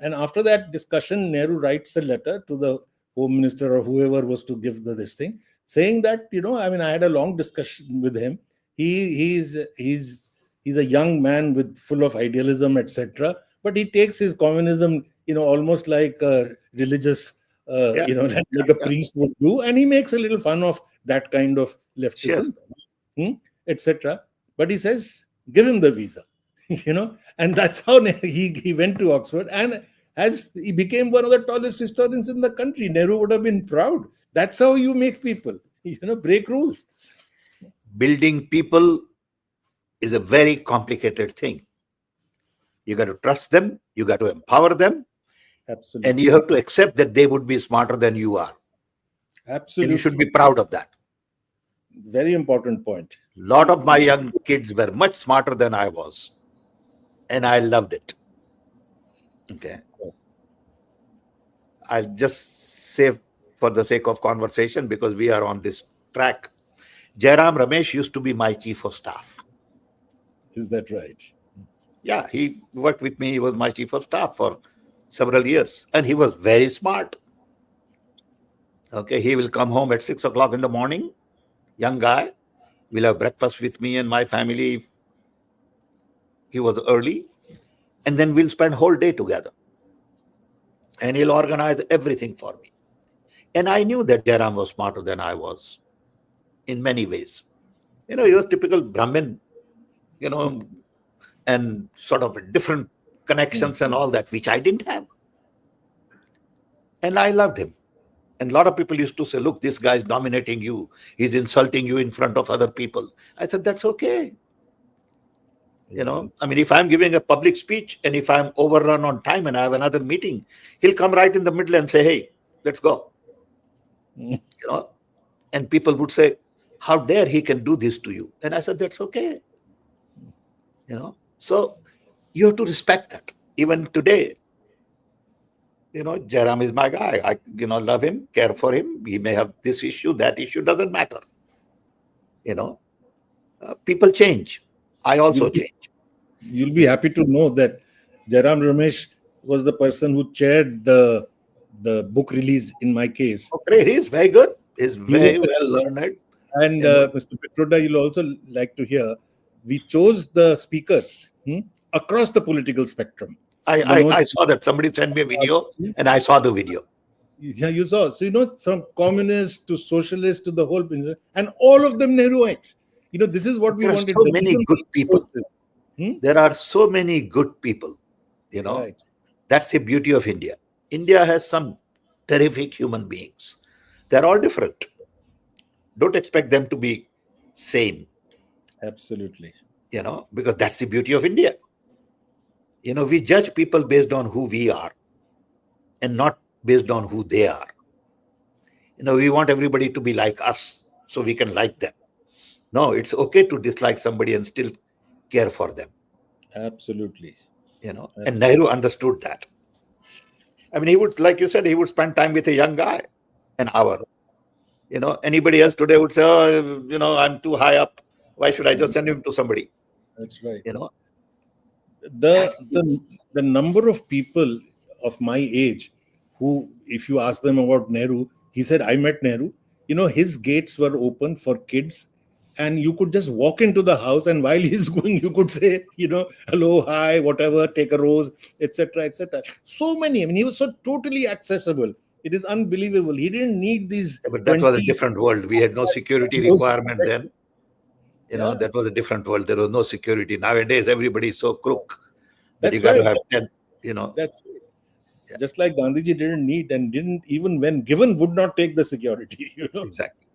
And after that discussion, Nehru writes a letter to the Home Minister or whoever was to give this thing, saying that I had a long discussion with him. He's a young man with full of idealism, etc. But he takes his communism, almost like a religious, Yeah. like a priest would do, and he makes a little fun of that kind of Sure. leftism, etc. But he says, give him the visa, and that's how he went to Oxford, and as he became one of the tallest historians in the country. Nehru would have been proud. That's how you make people, break rules. Building people is a very complicated thing. You got to trust them, you got to empower them, Absolutely. and you have to accept that they would be smarter than you are. Absolutely. And you should be proud of that. Very important point. A lot of my young kids were much smarter than I was, and I loved it. Okay. I'll just say, for the sake of conversation, because we are on this track, Jairam Ramesh used to be my chief of staff. Is that right? Yeah, he worked with me. He was my chief of staff for several years, and he was very smart. Okay, he will come home at 6 o'clock in the morning, young guy, will have breakfast with me and my family if he was early, and then we'll spend whole day together. And he'll organize everything for me. And I knew that Jairam was smarter than I was in many ways. He was typical Brahmin, and sort of different connections and all that, which I didn't have. And I loved him. And a lot of people used to say, look, this guy is dominating you. He's insulting you in front of other people. I said, that's okay. If I'm giving a public speech and if I'm overrun on time and I have another meeting, he'll come right in the middle and say, hey, let's go. And people would say, how dare he can do this to you? And I said, that's okay. So you have to respect that. Even today, Jairam is my guy. I, love him, care for him. He may have this issue, that issue, doesn't matter. People change. I also change. You'll be happy to know that Jairam Ramesh was the person who chaired the book release in my case. Oh, great. He's very good. He's very well learned. And Mr. Petroda, you'll also like to hear, we chose the speakers across the political spectrum. I saw that. Somebody sent me a video and I saw the video. Yeah, you saw. So, some communists to socialists to the whole business, and all of them Nehruites. This is what we wanted. There are so many good people. There are so many good people. Right. That's the beauty of India. India has some terrific human beings. They're all different. Don't expect them to be same. Absolutely. Because that's the beauty of India. We judge people based on who we are and not based on who they are. We want everybody to be like us so we can like them. No, it's okay to dislike somebody and still care for them. Absolutely. And Nehru understood that. He would, like you said, he would spend time with a young guy, an hour. Anybody else today would say, oh, I'm too high up. Why should I just send him to somebody? That's right. The number of people of my age who, if you ask them about Nehru, he said, I met Nehru. His gates were open for kids, and you could just walk into the house, and while he's going, you could say, hello, hi, whatever, take a rose, etc., etc. So many. He was so totally accessible. It is unbelievable. He didn't need these. But that was a different world. We had no security requirement then. That was a different world. There was no security. Nowadays, everybody is so crook that you got to have 10. That's yeah. Just like Gandhiji didn't need and didn't even when given would not take the security. Exactly.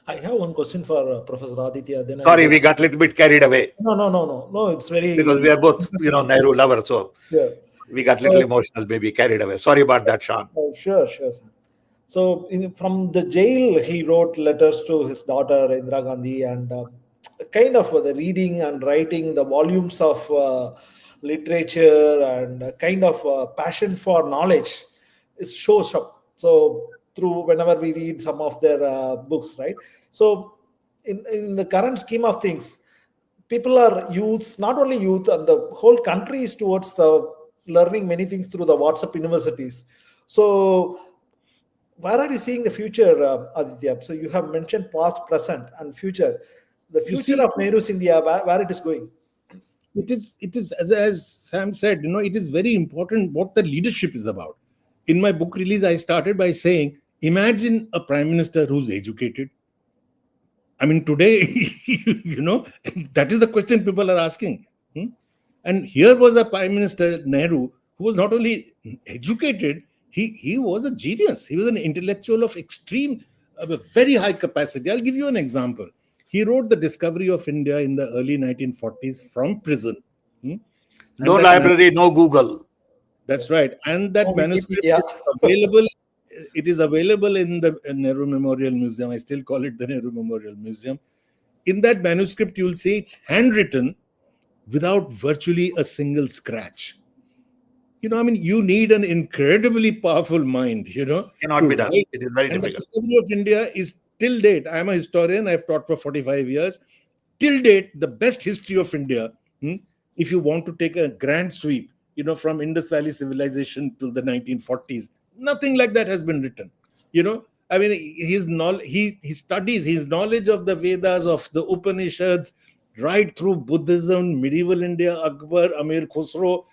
I have one question for Professor Aditya. Then sorry, we got a little bit carried away. No. It's very because we are both Nehru lovers, so yeah. We got a little emotional, maybe carried away. Sorry about that, Sean. Sure, sir. So from the jail, he wrote letters to his daughter Indira Gandhi, and kind of the reading and writing the volumes of literature and kind of passion for knowledge, it shows up. So through whenever we read some of their books, right? So in the current scheme of things, people are youths, not only youth, and the whole country is towards the learning many things through the WhatsApp universities. So where are you seeing the future, Aditya? So you have mentioned past, present, and future. The You future see, of Nehru's India, where it is going? it is as Sam said, it is very important what the leadership is about. In my book release, I started by saying, imagine a prime minister who's educated. I mean, today, that is the question people are asking. And here was a Prime Minister, Nehru, who was not only educated, he was a genius. He was an intellectual of extreme, very high capacity. I'll give you an example. He wrote The Discovery of India in the early 1940s from prison. And No that library, no Google. that's right. And that Oh, manuscript Wikipedia. is available. It is available in the Nehru Memorial Museum. I still call it the Nehru Memorial Museum. In that manuscript, you'll see it's handwritten without virtually a single scratch. I mean, you need an incredibly powerful mind, Cannot to be done. write. It is very And the difficult. discovery of India is till date. I'm a historian. I've taught for 45 years. Till date, the best history of India, if you want to take a grand sweep, from Indus Valley civilization to the 1940s, nothing like that has been written. I mean, his knowledge, he studies his knowledge of the Vedas, of the Upanishads, right through Buddhism, medieval India, Akbar, Amir Khosrow,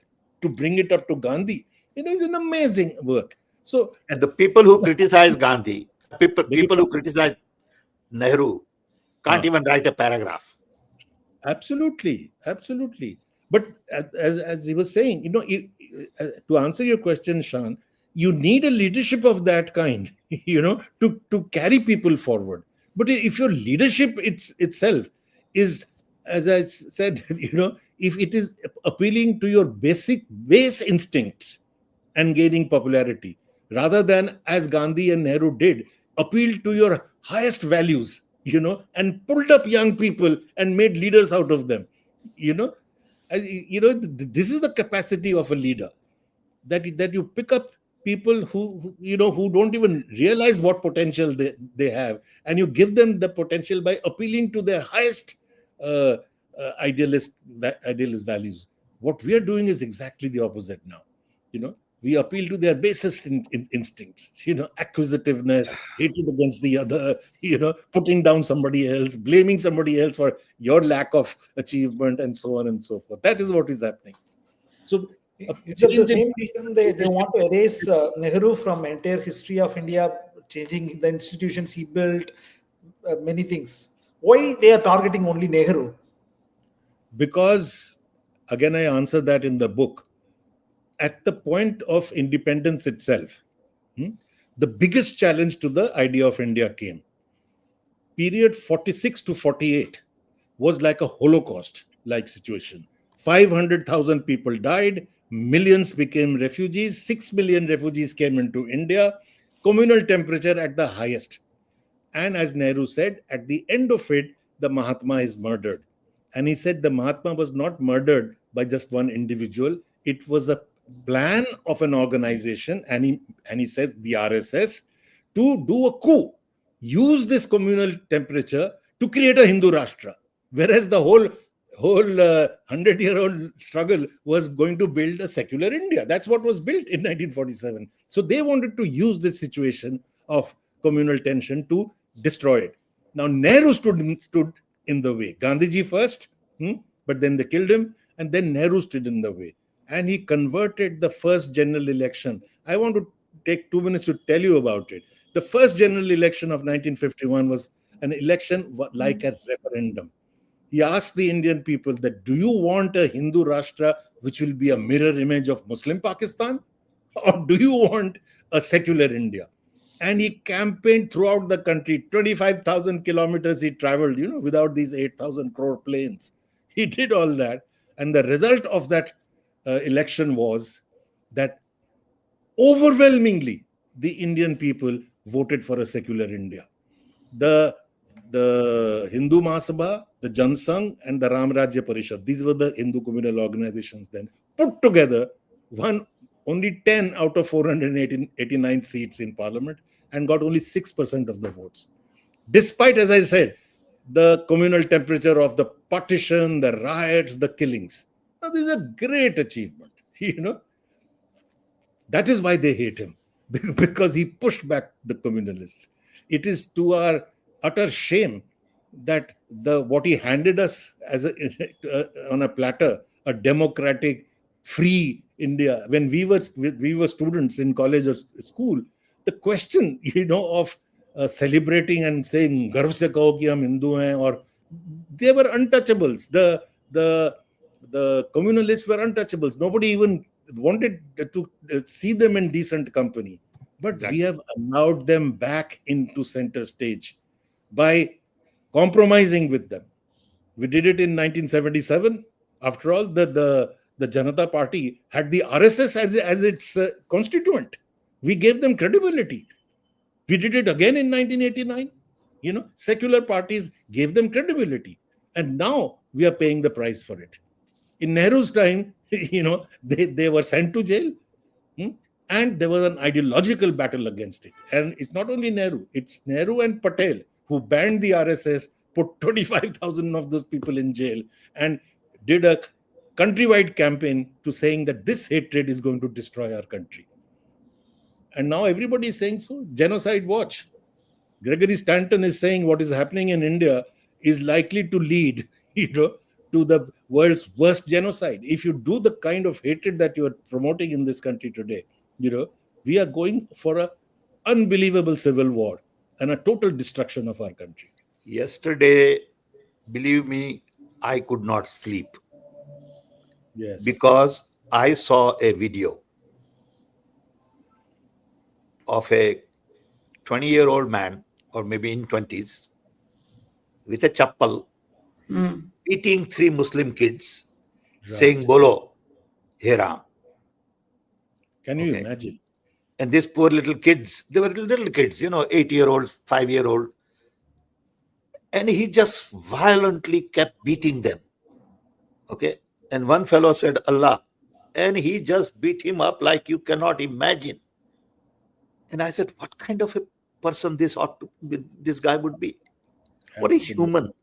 to bring it up to Gandhi. It's an amazing work. So, And the people who criticize Gandhi, people, beg your people who pardon? criticize Nehru can't Huh. even write a paragraph. Absolutely, absolutely. But as he was saying, to answer your question, Sean, you need a leadership of that kind, to carry people forward. But if your leadership itself is, as I said, if it is appealing to your base instincts and gaining popularity, rather than, as Gandhi and Nehru did, appeal to your highest values, and pulled up young people and made leaders out of them. you know this is the capacity of a leader, that you pick up people who don't even realize what potential they have, and you give them the potential by appealing to their highest uh, idealist values. What we are doing is exactly the opposite now. We appeal to their basest instincts, acquisitiveness, hatred against the other, putting down somebody else, blaming somebody else for your lack of achievement, and so on and so forth. That is what is happening. So a Is that the change in same reason they want to erase Nehru from entire history of India, changing the institutions he built, many things? Why they are targeting only Nehru? Because, again, I answer that in the book. At the point of independence itself, the biggest challenge to the idea of India came. Period 46 to 48 was like a Holocaust like situation. 500,000 people died, millions became refugees, 6 million refugees came into India, communal temperature at the highest. And as Nehru said, at the end of it, the Mahatma is murdered. And he said the Mahatma was not murdered by just one individual. It was a plan of an organization, and he says the RSS, to do a coup, use this communal temperature to create a Hindu Rashtra. Whereas the whole 100-year-old struggle was going to build a secular India. That's what was built in 1947. So they wanted to use this situation of communal tension to destroy it. Now Nehru stood in the way. Gandhiji first, but then they killed him, and then Nehru stood in the way, and he converted the first general election. I want to take 2 minutes to tell you about it. The first general election of 1951 was an election like a referendum. He asked the Indian people that, do you want a Hindu Rashtra which will be a mirror image of Muslim Pakistan, or do you want a secular India? And he campaigned throughout the country. 25,000 kilometers he traveled, without these 8,000 crore planes. He did all that. And the result of that election was that overwhelmingly the Indian people voted for a secular India. The the Hindu Mahasabha, the Jansangh, and the Ram Rajya Parishad. These were the Hindu communal organizations then. Put together, won only 10 out of 489 seats in parliament and got only 6% of the votes. Despite, as I said, the communal temperature of the partition, the riots, the killings. Now, this is a great achievement. That is why they hate him, because he pushed back the communalists. It is to our utter shame that what he handed us as on a platter, a democratic, free India. When we were students in college or school, the question of celebrating and saying "Garv se kaho ki hum Hindu hain," or they were untouchables. The communalists were untouchables. Nobody even wanted to see them in decent company. But Exactly. We have allowed them back into center stage by compromising with them. We did it in 1977. After all, the Janata Party had the RSS as its constituent. We gave them credibility. We did it again in 1989. Secular parties gave them credibility. And now we are paying the price for it. In Nehru's time, they were sent to jail. And there was an ideological battle against it. And it's not only Nehru, it's Nehru and Patel who banned the RSS, put 25,000 of those people in jail, and did a countrywide campaign to saying that this hatred is going to destroy our country. And now everybody is saying so. Genocide watch. Gregory Stanton is saying what is happening in India is likely to lead, to the world's worst genocide. If you do the kind of hatred that you are promoting in this country today, we are going for an unbelievable civil war and a total destruction of our country. Yesterday, believe me, I could not sleep. Yes. Because I saw a video of a 20-year-old man, or maybe in 20s, with a chappal, beating 3 Muslim kids, saying "Bolo, He Ram." Can you imagine? And these poor little kids, they were little kids, 8-year-olds, 5-year-old. And he just violently kept beating them. Okay. And one fellow said, "Allah." And he just beat him up like you cannot imagine. And I said, what kind of a person this guy would be? What a human.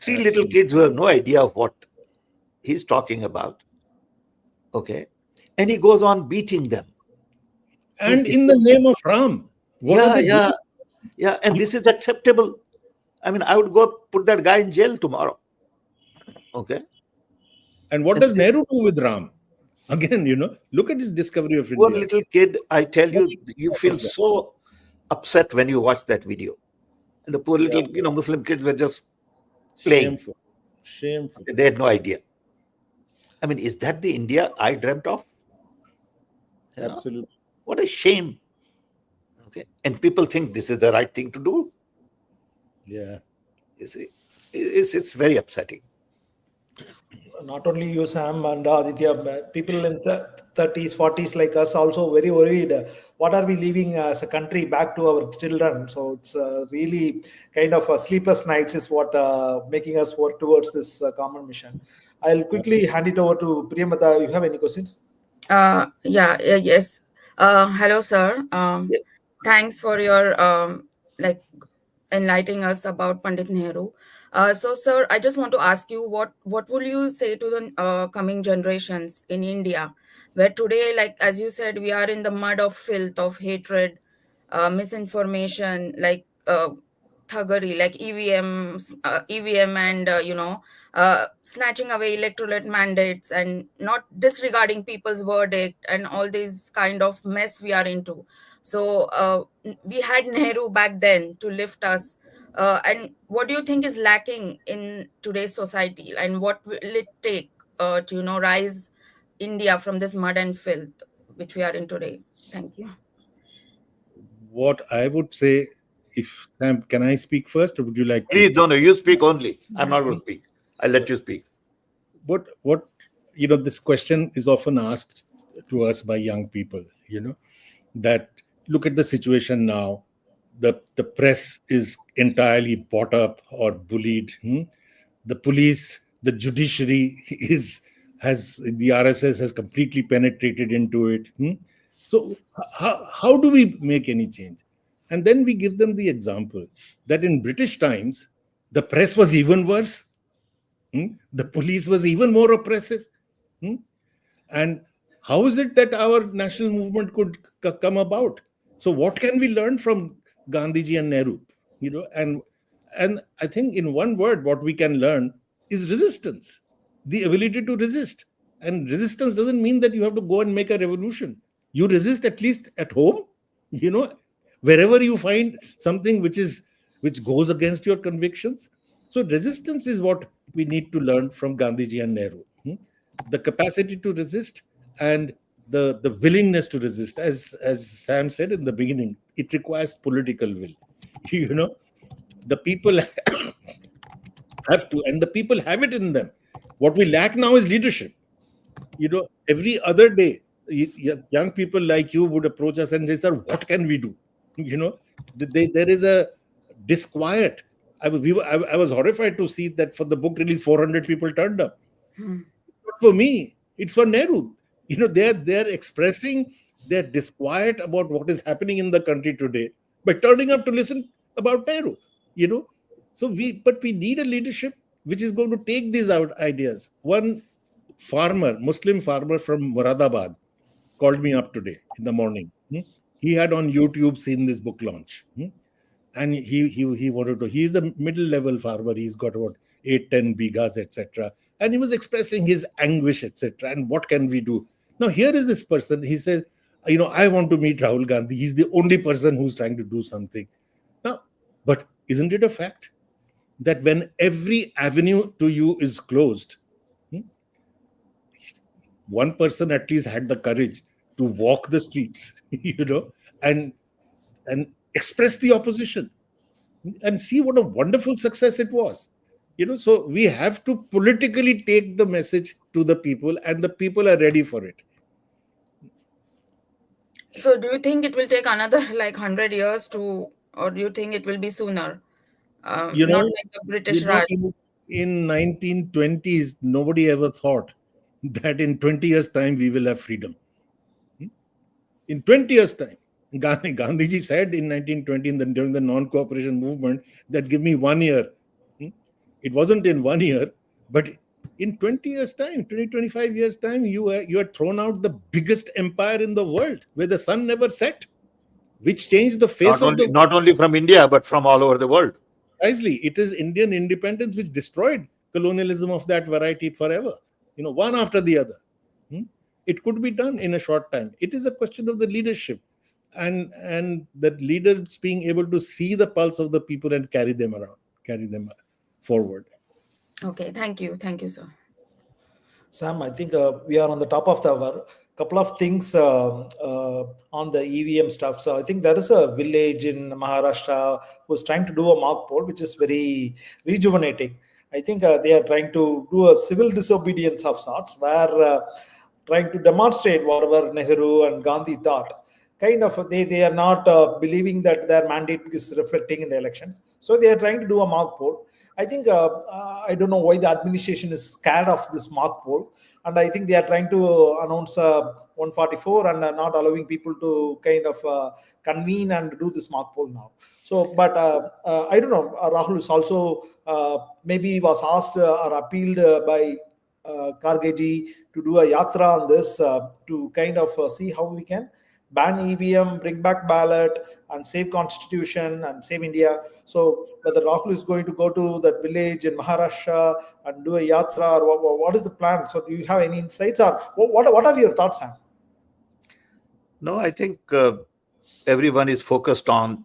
3 little kids who have no idea what he's talking about. Okay. And he goes on beating them. And in the name of Ram. Yeah. And this is acceptable. I mean, I would go put that guy in jail tomorrow. Okay. And what does Nehru do with Ram? Again, look at his discovery of India. Poor little kid, I tell you, you feel so upset when you watch that video. And the poor little, Muslim kids were just playing. Shameful. They had no idea. I mean, is that the India I dreamt of? Absolutely. What a shame. Okay. And people think this is the right thing to do. Yeah. You see, it's very upsetting. Not only you, Sam and Aditya, people in the 30s, 40s like us also very worried. What are we leaving as a country back to our children? So it's really kind of a sleepless nights is what making us work towards this common mission. I'll quickly hand it over to Priyamata. You have any questions? Yes. Hello, sir. Thanks for your enlightening us about Pandit Nehru. So, sir, I just want to ask you, what will you say to the coming generations in India, where today, like as you said, we are in the mud of filth, of hatred, misinformation, thuggery, like EVM, and snatching away electoral mandates and not disregarding people's verdict and all this kind of mess we are into. So we had Nehru back then to lift us. And what do you think is lacking in today's society, and what will it take to rise India from this mud and filth which we are in today? Thank you. What I would say, if Sam, can I speak first, or would you like? Please, no, you speak only. I'm not going to speak. I'll let you speak. What this question is often asked to us by young people. That look at the situation now. the press is entirely bought up or bullied. The police, the judiciary has the RSS has completely penetrated into it. So how do we make any change? And then we give them the example that in British times, the press was even worse. The police was even more oppressive. And how is it that our national movement could come about? So what can we learn from Gandhiji and Nehru? And I think in one word, what we can learn is resistance, the ability to resist. And resistance doesn't mean that you have to go and make a revolution. You resist at least at home, you know, wherever you find something which goes against your convictions. So resistance is what we need to learn from Gandhiji and Nehru. The capacity to resist and the willingness to resist. As Sam said in the beginning, it requires political will. You know, the people have to, and the people have it in them. What we lack now is leadership. Every other day, young people like you would approach us and say, "Sir, what can we do?" There is a disquiet. I was horrified to see that for the book release, 400 people turned up. Not for me, it's for Nehru. They're expressing their disquiet about what is happening in the country today by turning up to listen about Nehru. So we need a leadership which is going to take these out ideas. One Muslim farmer from Moradabad called me up today in the morning. He had on YouTube seen this book launch. And he wanted to, he's a middle level farmer. He's got about 8-10 bighas, etc. And he was expressing his anguish, etc. And what can we do? Now, here is this person. He says, I want to meet Rahul Gandhi. He's the only person who's trying to do something. Now, but isn't it a fact that when every avenue to you is closed, one person at least had the courage to walk the streets, and express the opposition, and see what a wonderful success it was. So we have to politically take the message to the people, and the people are ready for it. So do you think it will take another 100 years or do you think it will be sooner? Not like the British Raj. In 1920s, nobody ever thought that in 20 years' time we will have freedom. In 20 years' time, Gandhiji said in 1920 during the non-cooperation movement that give me 1 year. It wasn't in 1 year, but in 20 years' time, 25 years' time, you had thrown out the biggest empire in the world where the sun never set, which changed the face of the world. Not only from India, but from all over the world. Precisely. It is Indian independence which destroyed colonialism of that variety forever, one after the other. It could be done in a short time. It is a question of the leadership and the leaders being able to see the pulse of the people and carry them forward. Okay, thank you, sir. Sam, I think we are on the top of the hour. Couple of things on the EVM stuff. So I think there is a village in Maharashtra who's trying to do a mock poll, which is very rejuvenating. I think they are trying to do a civil disobedience of sorts, where trying to demonstrate whatever Nehru and Gandhi taught. Kind of, they are not believing that their mandate is reflecting in the elections. So they are trying to do a mock poll. I think I don't know why the administration is scared of this mock poll, and I think they are trying to announce 144 and not allowing people to kind of convene and do this mock poll now. So, but I don't know. Rahul is also maybe was asked or appealed by Kargeji to do a yatra on this to kind of see how we can ban EVM, bring back ballot, and save Constitution and save India. So whether Rahul is going to go to that village in Maharashtra and do a yatra, or what is the plan? So do you have any insights, or what are your thoughts, Sam? No, I think everyone is focused on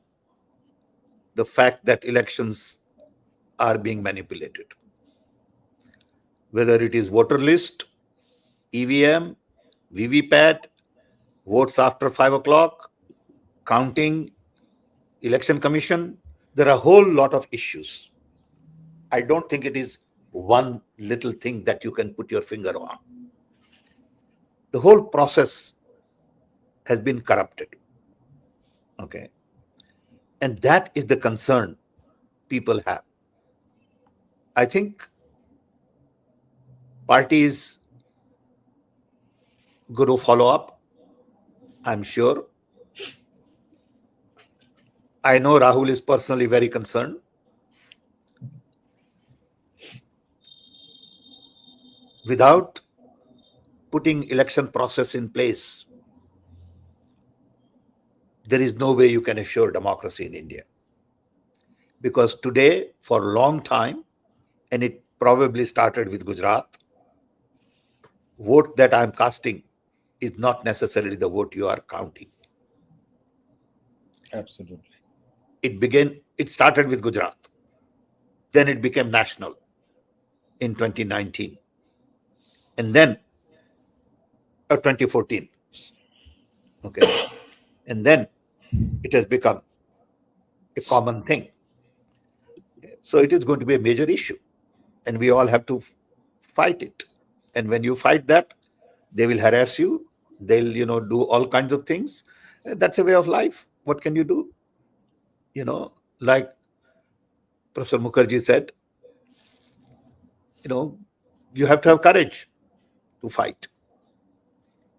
the fact that elections are being manipulated. Whether it is voter list, EVM, VVPAT, votes after 5 o'clock, counting, election commission, there are a whole lot of issues. I don't think it is one little thing that you can put your finger on. The whole process has been corrupted. Okay. And that is the concern people have. I think parties going to follow up, I'm sure. I know Rahul is personally very concerned. Without putting election process in place, there is no way you can assure democracy in India. Because today, for a long time, and it probably started with Gujarat, vote that I'm casting is not necessarily the vote you are counting. Absolutely. It started with Gujarat. Then it became national in 2019. And then 2014. Okay. And then it has become a common thing. So it is going to be a major issue. And we all have to fight it. And when you fight that, they will harass you. They'll, do all kinds of things. That's a way of life. What can you do? Like Professor Mukherjee said, you have to have courage to fight.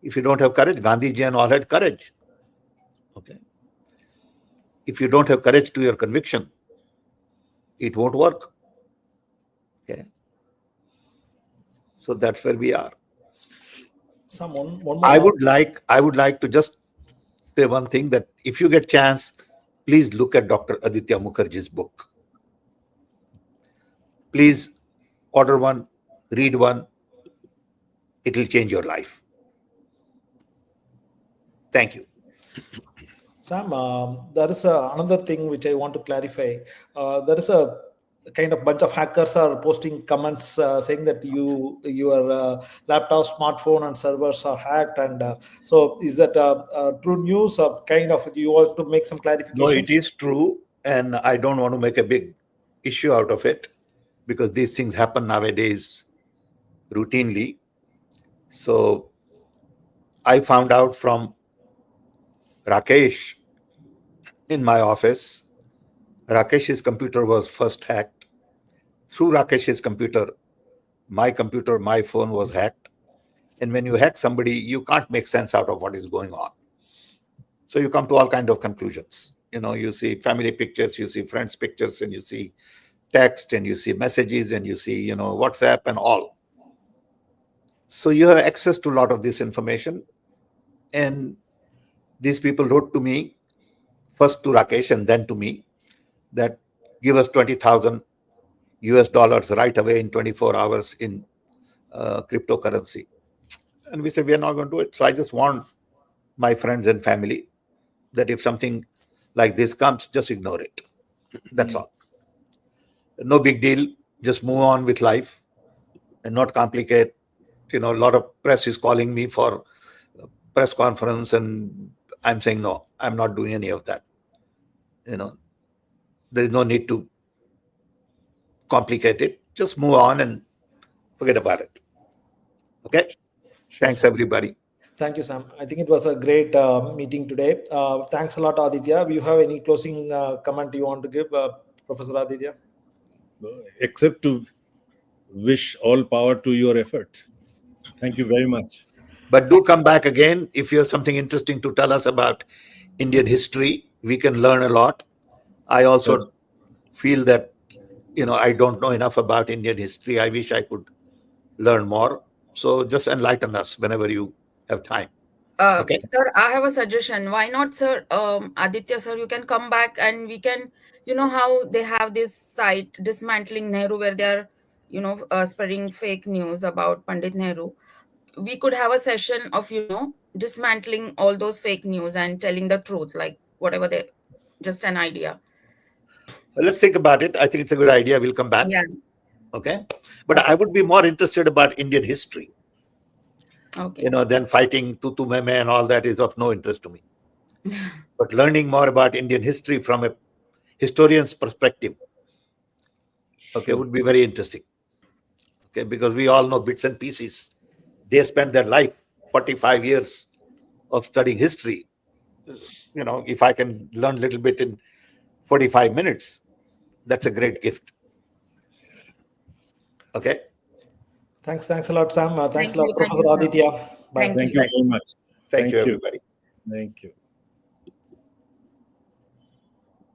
If you don't have courage, Gandhiji and all had courage. Okay. If you don't have courage to your conviction, it won't work. Okay. So that's where we are. One more I would like to just say one thing, that if you get chance, please look at Dr. Aditya Mukherjee's book. Please order one, read one. It will change your life. Thank you. Sam, there is another thing which I want to clarify. There is a kind of bunch of hackers are posting comments saying that your laptop, smartphone, and servers are hacked, and so is that true news? Or kind of you want to make some clarification? No, it is true, and I don't want to make a big issue out of it, because these things happen nowadays routinely. So I found out from Rakesh in my office. Rakesh's computer was first hacked. Through Rakesh's computer, my phone was hacked. And when you hack somebody, you can't make sense out of what is going on. So you come to all kinds of conclusions. You see family pictures, you see friends' pictures, and you see text, and you see messages, and you see, WhatsApp and all. So you have access to a lot of this information. And these people wrote to me, first to Rakesh and then to me, that give us 20,000 US dollars right away in 24 hours in cryptocurrency. And we said, we are not going to do it. So I just warned my friends and family that if something like this comes, just ignore it. That's all. No big deal. Just move on with life and not complicate. A lot of press is calling me for a press conference, and I'm saying, no, I'm not doing any of that. There is no need to complicate it. Just move on and forget about it. Okay? Sure, Thanks, Sam. everybody. Thank you, Sam. I think it was a great meeting today. Thanks a lot, Aditya. Do you have any closing comment you want to give, Professor Aditya? Except to wish all power to your effort. Thank you very much. But do come back again if you have something interesting to tell us about Indian history. We can learn a lot. I also feel that, I don't know enough about Indian history. I wish I could learn more. So just enlighten us whenever you have time. Okay. Sir, I have a suggestion. Why not, sir? Aditya, sir, you can come back and we can, how they have this site, Dismantling Nehru, where they are, spreading fake news about Pandit Nehru. We could have a session of, dismantling all those fake news and telling the truth, like whatever just an idea. Well, let's think about it. I think it's a good idea. We'll come back. Yeah. Okay. But I would be more interested about Indian history. Okay. Then fighting tutu meme and all that is of no interest to me. But learning more about Indian history from a historian's perspective, okay, would be very interesting. Okay, because we all know bits and pieces. They spend their life, 45 years of studying history. If I can learn a little bit in 45 minutes. That's a great gift. Okay. Thanks a lot, Sam. Thanks Thank a lot, you, Professor sir. Aditya. Bye. Thank Thank you. you very much. Thank you, Thank you. everybody. Thank you.